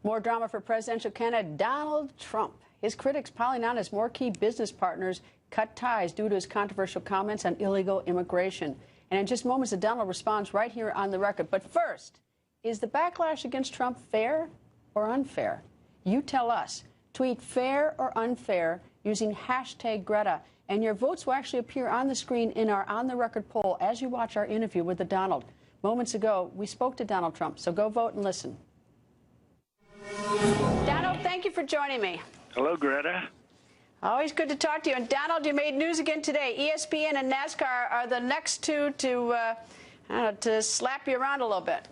More drama for presidential candidate Donald Trump. His critics piling on as more key business partners cut ties due to his controversial comments on illegal immigration. And in just moments, Donald responds right here on the record. But first, is the backlash against Trump fair or unfair? You tell us. Tweet fair or unfair using hashtag Greta. And your votes will actually appear on the screen in our On the Record poll as you watch our interview with the Donald. Moments ago, we spoke to Donald Trump, so go vote and listen. Donald, thank you for joining me. Hello, Greta. Always good to talk to you. And Donald, you made news again today. ESPN and NASCAR are the next two to slap you around a little bit.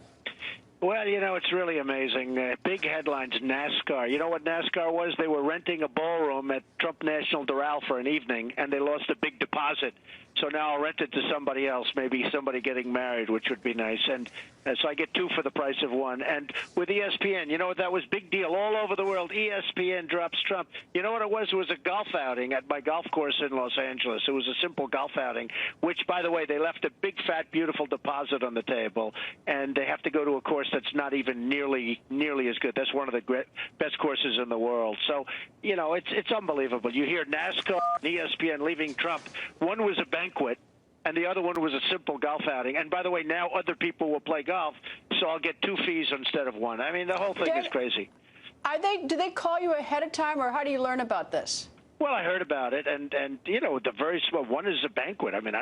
Well, you know, it's really amazing. Big headlines, NASCAR. You know what NASCAR was? They were renting a ballroom at Trump National Doral for an evening, and they lost a big deposit. So now I'll rent it to somebody else, maybe somebody getting married, which would be nice. And so I get two for the price of one. And with ESPN, you know what? That was big deal all over the world. ESPN drops Trump. You know what it was? It was a golf outing at my golf course in Los Angeles. It was a simple golf outing, which, by the way, they left a big, fat, beautiful deposit on the table. And they have to go to a course that's not even nearly as good. That's one of the best courses in the world. So, you know, it's unbelievable. You hear NASCAR and ESPN leaving Trump. One was a banquet, and the other one was a simple golf outing. And by the way, now other people will play golf, so I'll get two fees instead of one. I mean, the whole thing is crazy. Do they call you ahead of time, or how do you learn about this? Well, I heard about it, and you know, the very small one is a banquet. I mean,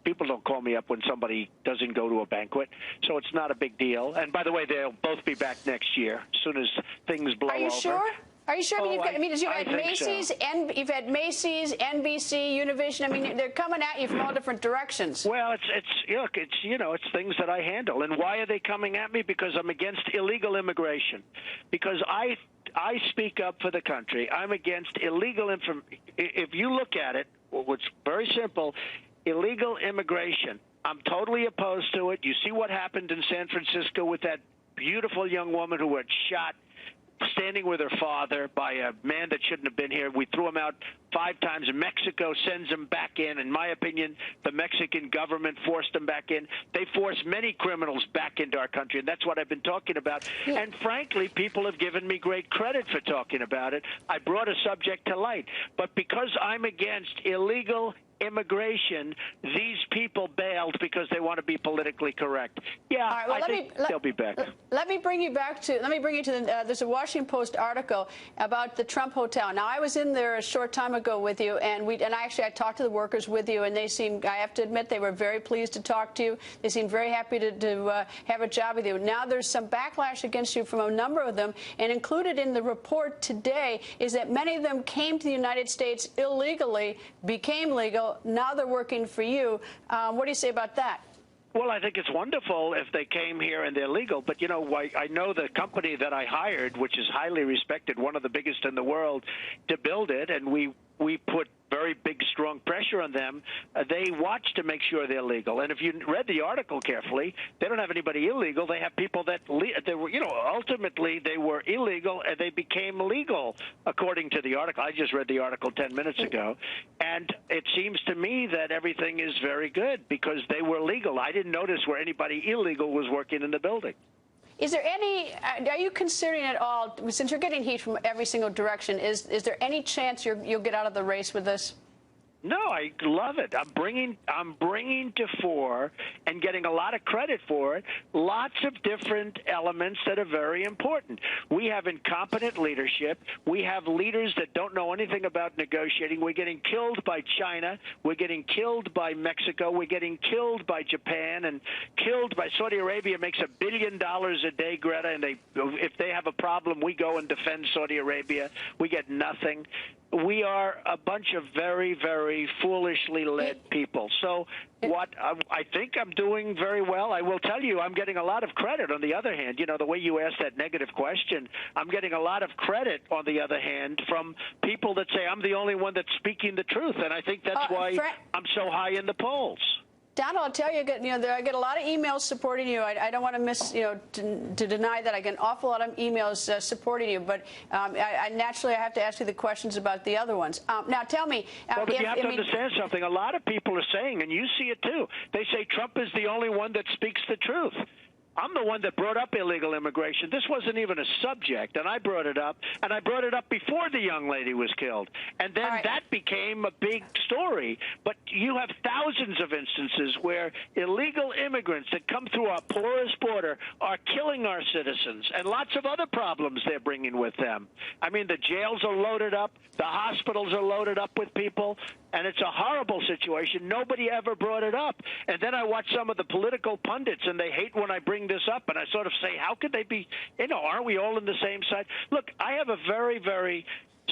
people don't call me up when somebody doesn't go to a banquet, so it's not a big deal. And by the way, they'll both be back next year as soon as things blow over. Are you sure? Are you sure? Oh, You've had Macy's, so. and you've had Macy's, NBC, Univision. I mean, they're coming at you from all different directions. Well, it's things that I handle. And why are they coming at me? Because I'm against illegal immigration. Because I speak up for the country. I'm against illegal If you look at it, it's very simple. Illegal immigration. I'm totally opposed to it. You see what happened in San Francisco with that beautiful young woman who was shot standing with her father by a man that shouldn't have been here. We threw him out 5 times. Mexico sends him back in. In my opinion, the Mexican government forced him back in. They force many criminals back into our country, and that's what I've been talking about. Yeah. And frankly, people have given me great credit for talking about it. I brought a subject to light. But because I'm against illegal immigration, these people bailed because they want to be politically correct. Yeah, all right, well, I think they'll be back. Let me bring you to there's a Washington Post article about the Trump Hotel. Now, I was in there a short time ago with you, and I talked to the workers with you, and they seemed, I have to admit, they were very pleased to talk to you. They seemed very happy to have a job with you. Now there's some backlash against you from a number of them, and included in the report today is that many of them came to the United States illegally, became legal. Now they're working for you. What do you say about that? Well, I think it's wonderful if they came here and they're legal. But, you know, I know the company that I hired, which is highly respected, one of the biggest in the world, to build it, and we put very big, strong pressure on them. They watch to make sure they're legal. And if you read the article carefully, they don't have anybody illegal. They have people that they were, you know, ultimately they were illegal and they became legal, according to the article. I just read the article 10 minutes ago. And it seems to me that everything is very good because they were legal. I didn't notice where anybody illegal was working in the building. Is there are you considering at all, since you're getting heat from every single direction, is there any chance you'll get out of the race with this? No, I love it. I'm bringing to fore and getting a lot of credit for it lots of different elements that are very important. We have incompetent leadership. We have leaders that don't know anything about negotiating. We're getting killed by China. We're getting killed by Mexico. We're getting killed by Japan and killed by Saudi Arabia. Makes $1 billion a day, Greta, and if they have a problem, we go and defend Saudi Arabia. We get nothing. We are a bunch of very, very foolishly led people. So what I think I'm doing very well. I will tell you I'm getting a lot of credit. On the other hand, you know, the way you asked that negative question, I'm getting a lot of credit, on the other hand, from people that say I'm the only one that's speaking the truth. And I think that's why I'm so high in the polls. Donald, I'll tell you, I get a lot of emails supporting you. I don't want to to deny that. I get an awful lot of emails supporting you, but naturally I have to ask you the questions about the other ones. Now, tell me. Well, but you have to understand something. A lot of people are saying, and you see it too, they say Trump is the only one that speaks the truth. I'm the one that brought up illegal immigration. This wasn't even a subject, and I brought it up, and I brought it up before the young lady was killed. And then that became a big story. But you have thousands of instances where illegal immigrants that come through our porous border are killing our citizens, and lots of other problems they're bringing with them. I mean, the jails are loaded up, the hospitals are loaded up with people, and it's a horrible situation. Nobody ever brought it up. And then I watch some of the political pundits, and they hate when I bring this up, and I sort of say, how could they be, aren't we all on the same side? Look, I have a very, very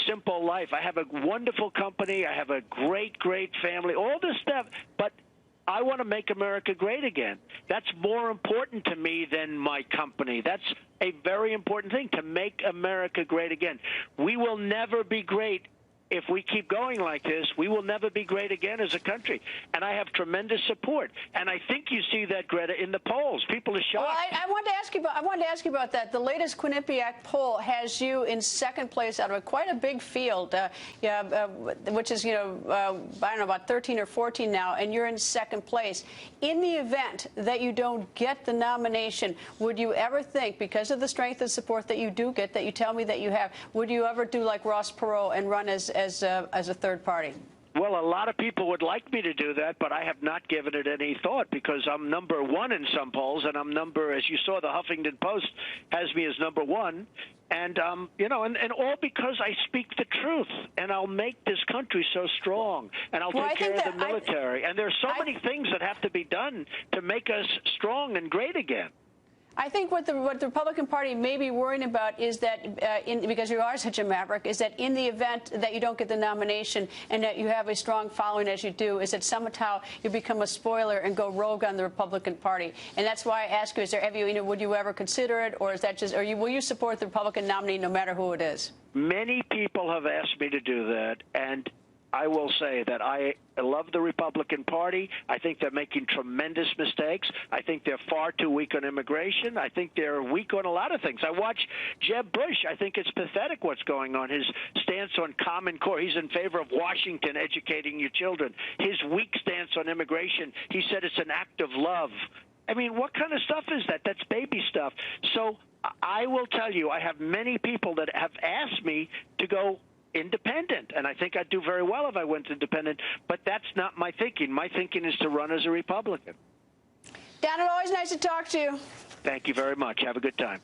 simple life. I have a wonderful company. I have a great, great family, all this stuff, but I want to make America great again. That's more important to me than my company. That's a very important thing, to make America great again. We will never be great if we keep going like this. We will never be great again as a country. And I have tremendous support. And I think you see that, Greta, in the polls. People are shocked. Well, I wanted to ask you about that. The latest Quinnipiac poll has you in second place out of quite a big field, which is, I don't know, about 13 or 14 now, and you're in second place. In the event that you don't get the nomination, would you ever think, because of the strength and support that you do get, that you tell me that you have, would you ever do like Ross Perot and run as a third party? Well, a lot of people would like me to do that, but I have not given it any thought because I'm number one in some polls, and I'm as you saw, the Huffington Post has me as number one. And, and all because I speak the truth, and I'll make this country so strong, and I'll take care of the military. And there's so many things that have to be done to make us strong and great again. I think what the Republican Party may be worrying about is that, because you are such a maverick, is that in the event that you don't get the nomination and that you have a strong following as you do, is that somehow you become a spoiler and go rogue on the Republican Party. And that's why I ask you, would you ever consider it, or is that just, will you support the Republican nominee no matter who it is? Many people have asked me to do that, and I will say that I love the Republican Party. I think they're making tremendous mistakes. I think they're far too weak on immigration. I think they're weak on a lot of things. I watch Jeb Bush. I think it's pathetic what's going on. His stance on Common Core. He's in favor of Washington educating your children. His weak stance on immigration, he said it's an act of love. I mean, what kind of stuff is that? That's baby stuff. So I will tell you, I have many people that have asked me to go independent, and I think I'd do very well if I went independent, but that's not my thinking. My thinking is to run as a Republican. Donald, always nice to talk to you. Thank you very much. Have a good time.